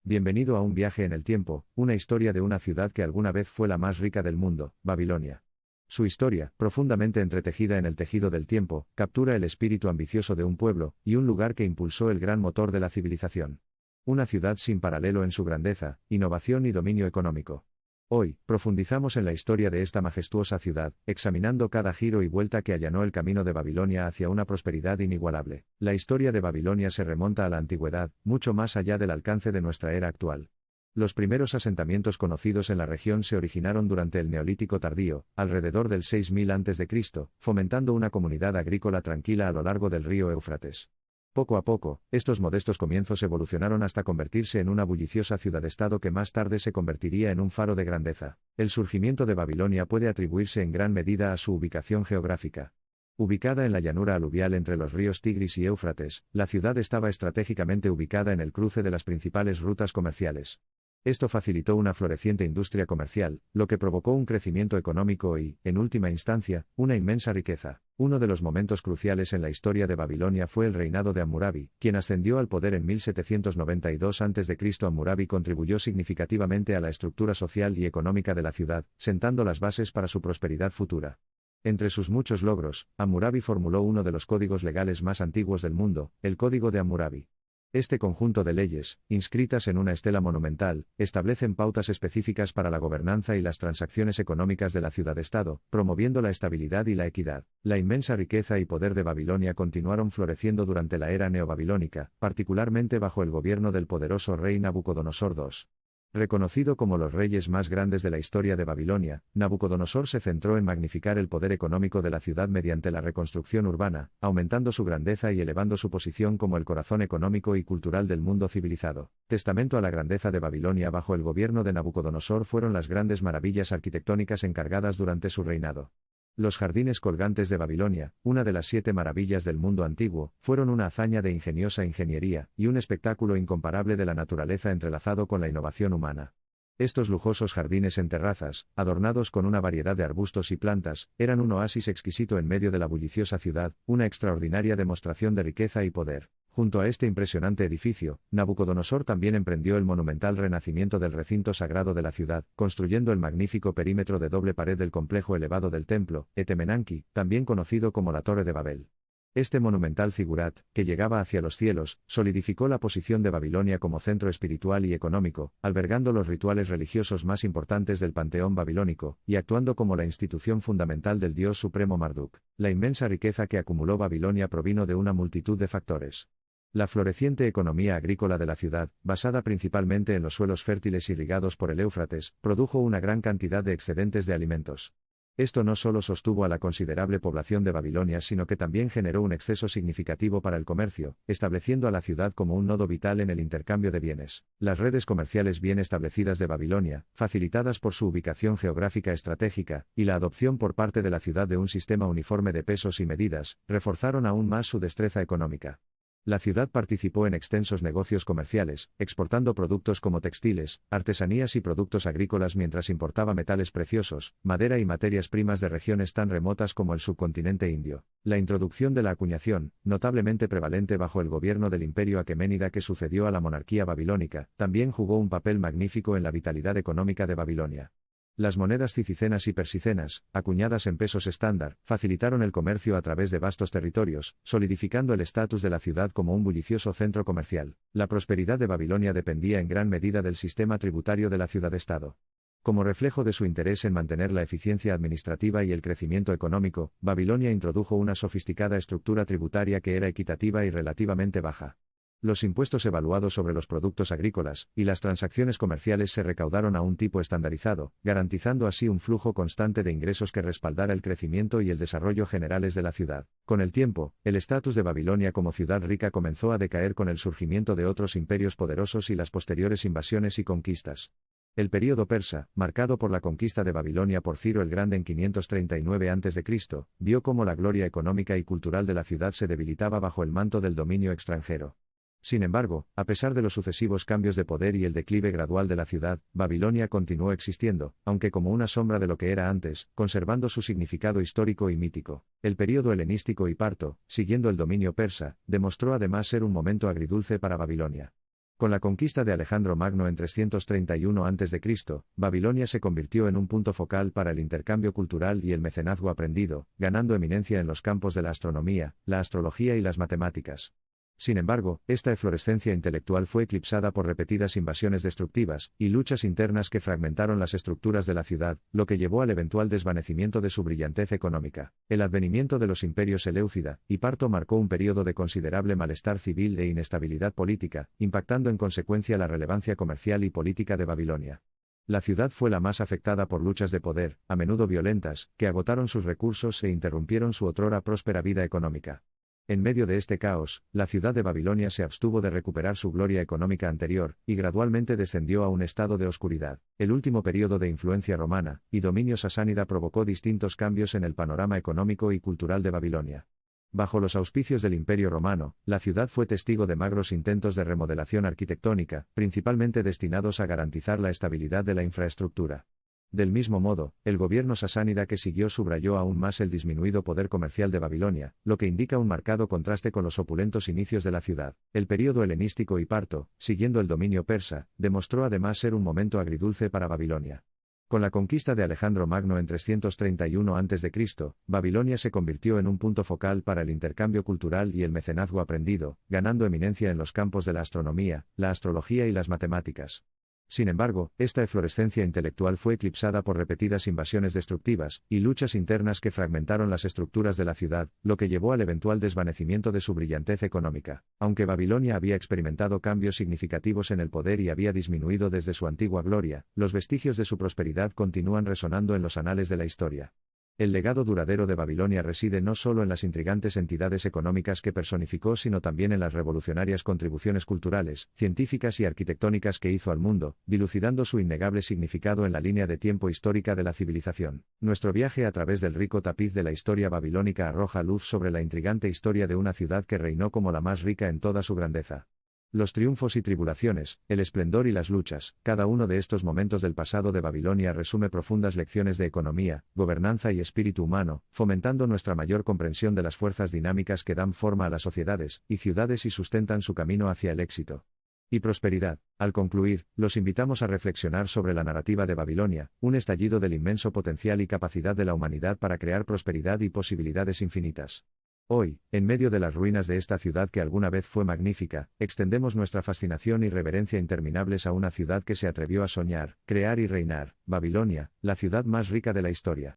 Bienvenido a un viaje en el tiempo, una historia de una ciudad que alguna vez fue la más rica del mundo, Babilonia. Su historia, profundamente entretejida en el tejido del tiempo, captura el espíritu ambicioso de un pueblo, y un lugar que impulsó el gran motor de la civilización. Una ciudad sin paralelo en su grandeza, innovación y dominio económico. Hoy, profundizamos en la historia de esta majestuosa ciudad, examinando cada giro y vuelta que allanó el camino de Babilonia hacia una prosperidad inigualable. La historia de Babilonia se remonta a la antigüedad, mucho más allá del alcance de nuestra era actual. Los primeros asentamientos conocidos en la región se originaron durante el Neolítico tardío, alrededor del 6000 a.C., fomentando una comunidad agrícola tranquila a lo largo del río Éufrates. Poco a poco, estos modestos comienzos evolucionaron hasta convertirse en una bulliciosa ciudad-estado que más tarde se convertiría en un faro de grandeza. El surgimiento de Babilonia puede atribuirse en gran medida a su ubicación geográfica. Ubicada en la llanura aluvial entre los ríos Tigris y Éufrates, la ciudad estaba estratégicamente ubicada en el cruce de las principales rutas comerciales. Esto facilitó una floreciente industria comercial, lo que provocó un crecimiento económico y, en última instancia, una inmensa riqueza. Uno de los momentos cruciales en la historia de Babilonia fue el reinado de Hammurabi, quien ascendió al poder en 1792 a.C. Hammurabi contribuyó significativamente a la estructura social y económica de la ciudad, sentando las bases para su prosperidad futura. Entre sus muchos logros, Hammurabi formuló uno de los códigos legales más antiguos del mundo, el Código de Hammurabi. Este conjunto de leyes, inscritas en una estela monumental, establecen pautas específicas para la gobernanza y las transacciones económicas de la ciudad-estado, promoviendo la estabilidad y la equidad. La inmensa riqueza y poder de Babilonia continuaron floreciendo durante la era neobabilónica, particularmente bajo el gobierno del poderoso rey Nabucodonosor II. Reconocido como los reyes más grandes de la historia de Babilonia, Nabucodonosor se centró en magnificar el poder económico de la ciudad mediante la reconstrucción urbana, aumentando su grandeza y elevando su posición como el corazón económico y cultural del mundo civilizado. Testamento a la grandeza de Babilonia bajo el gobierno de Nabucodonosor fueron las grandes maravillas arquitectónicas encargadas durante su reinado. Los jardines colgantes de Babilonia, una de las 7 maravillas del mundo antiguo, fueron una hazaña de ingeniosa ingeniería, y un espectáculo incomparable de la naturaleza entrelazado con la innovación humana. Estos lujosos jardines en terrazas, adornados con una variedad de arbustos y plantas, eran un oasis exquisito en medio de la bulliciosa ciudad, una extraordinaria demostración de riqueza y poder. Junto a este impresionante edificio, Nabucodonosor también emprendió el monumental renacimiento del recinto sagrado de la ciudad, construyendo el magnífico perímetro de doble pared del complejo elevado del templo, Etemenanki, también conocido como la Torre de Babel. Este monumental zigurat, que llegaba hacia los cielos, solidificó la posición de Babilonia como centro espiritual y económico, albergando los rituales religiosos más importantes del panteón babilónico, y actuando como la institución fundamental del dios supremo Marduk. La inmensa riqueza que acumuló Babilonia provino de una multitud de factores. La floreciente economía agrícola de la ciudad, basada principalmente en los suelos fértiles irrigados por el Éufrates, produjo una gran cantidad de excedentes de alimentos. Esto no solo sostuvo a la considerable población de Babilonia, sino que también generó un exceso significativo para el comercio, estableciendo a la ciudad como un nodo vital en el intercambio de bienes. Las redes comerciales bien establecidas de Babilonia, facilitadas por su ubicación geográfica estratégica, y la adopción por parte de la ciudad de un sistema uniforme de pesos y medidas, reforzaron aún más su destreza económica. La ciudad participó en extensos negocios comerciales, exportando productos como textiles, artesanías y productos agrícolas mientras importaba metales preciosos, madera y materias primas de regiones tan remotas como el subcontinente indio. La introducción de la acuñación, notablemente prevalente bajo el gobierno del imperio aqueménida que sucedió a la monarquía babilónica, también jugó un papel magnífico en la vitalidad económica de Babilonia. Las monedas cicicenas y persicenas, acuñadas en pesos estándar, facilitaron el comercio a través de vastos territorios, solidificando el estatus de la ciudad como un bullicioso centro comercial. La prosperidad de Babilonia dependía en gran medida del sistema tributario de la ciudad-estado. Como reflejo de su interés en mantener la eficiencia administrativa y el crecimiento económico, Babilonia introdujo una sofisticada estructura tributaria que era equitativa y relativamente baja. Los impuestos evaluados sobre los productos agrícolas y las transacciones comerciales se recaudaron a un tipo estandarizado, garantizando así un flujo constante de ingresos que respaldara el crecimiento y el desarrollo generales de la ciudad. Con el tiempo, el estatus de Babilonia como ciudad rica comenzó a decaer con el surgimiento de otros imperios poderosos y las posteriores invasiones y conquistas. El período persa, marcado por la conquista de Babilonia por Ciro el Grande en 539 a.C., vio cómo la gloria económica y cultural de la ciudad se debilitaba bajo el manto del dominio extranjero. Sin embargo, a pesar de los sucesivos cambios de poder y el declive gradual de la ciudad, Babilonia continuó existiendo, aunque como una sombra de lo que era antes, conservando su significado histórico y mítico. El período helenístico y parto, siguiendo el dominio persa, demostró además ser un momento agridulce para Babilonia. Con la conquista de Alejandro Magno en 331 a.C., Babilonia se convirtió en un punto focal para el intercambio cultural y el mecenazgo aprendido, ganando eminencia en los campos de la astronomía, la astrología y las matemáticas. Sin embargo, esta eflorescencia intelectual fue eclipsada por repetidas invasiones destructivas y luchas internas que fragmentaron las estructuras de la ciudad, lo que llevó al eventual desvanecimiento de su brillantez económica. El advenimiento de los imperios Seleucida y Parto marcó un período de considerable malestar civil e inestabilidad política, impactando en consecuencia la relevancia comercial y política de Babilonia. La ciudad fue la más afectada por luchas de poder, a menudo violentas, que agotaron sus recursos e interrumpieron su otrora próspera vida económica. En medio de este caos, la ciudad de Babilonia se abstuvo de recuperar su gloria económica anterior, y gradualmente descendió a un estado de oscuridad. El último período de influencia romana y dominio sasánida provocó distintos cambios en el panorama económico y cultural de Babilonia. Bajo los auspicios del Imperio Romano, la ciudad fue testigo de magros intentos de remodelación arquitectónica, principalmente destinados a garantizar la estabilidad de la infraestructura. Del mismo modo, el gobierno sasánida que siguió subrayó aún más el disminuido poder comercial de Babilonia, lo que indica un marcado contraste con los opulentos inicios de la ciudad. El período helenístico y parto, siguiendo el dominio persa, demostró además ser un momento agridulce para Babilonia. Con la conquista de Alejandro Magno en 331 a.C., Babilonia se convirtió en un punto focal para el intercambio cultural y el mecenazgo aprendido, ganando eminencia en los campos de la astronomía, la astrología y las matemáticas. Sin embargo, esta eflorescencia intelectual fue eclipsada por repetidas invasiones destructivas y luchas internas que fragmentaron las estructuras de la ciudad, lo que llevó al eventual desvanecimiento de su brillantez económica. Aunque Babilonia había experimentado cambios significativos en el poder y había disminuido desde su antigua gloria, los vestigios de su prosperidad continúan resonando en los anales de la historia. El legado duradero de Babilonia reside no solo en las intrigantes entidades económicas que personificó, sino también en las revolucionarias contribuciones culturales, científicas y arquitectónicas que hizo al mundo, dilucidando su innegable significado en la línea de tiempo histórica de la civilización. Nuestro viaje a través del rico tapiz de la historia babilónica arroja luz sobre la intrigante historia de una ciudad que reinó como la más rica en toda su grandeza. Los triunfos y tribulaciones, el esplendor y las luchas, cada uno de estos momentos del pasado de Babilonia resume profundas lecciones de economía, gobernanza y espíritu humano, fomentando nuestra mayor comprensión de las fuerzas dinámicas que dan forma a las sociedades y ciudades y sustentan su camino hacia el éxito y prosperidad. Al concluir, los invitamos a reflexionar sobre la narrativa de Babilonia, un estallido del inmenso potencial y capacidad de la humanidad para crear prosperidad y posibilidades infinitas. Hoy, en medio de las ruinas de esta ciudad que alguna vez fue magnífica, extendemos nuestra fascinación y reverencia interminables a una ciudad que se atrevió a soñar, crear y reinar, Babilonia, la ciudad más rica de la historia.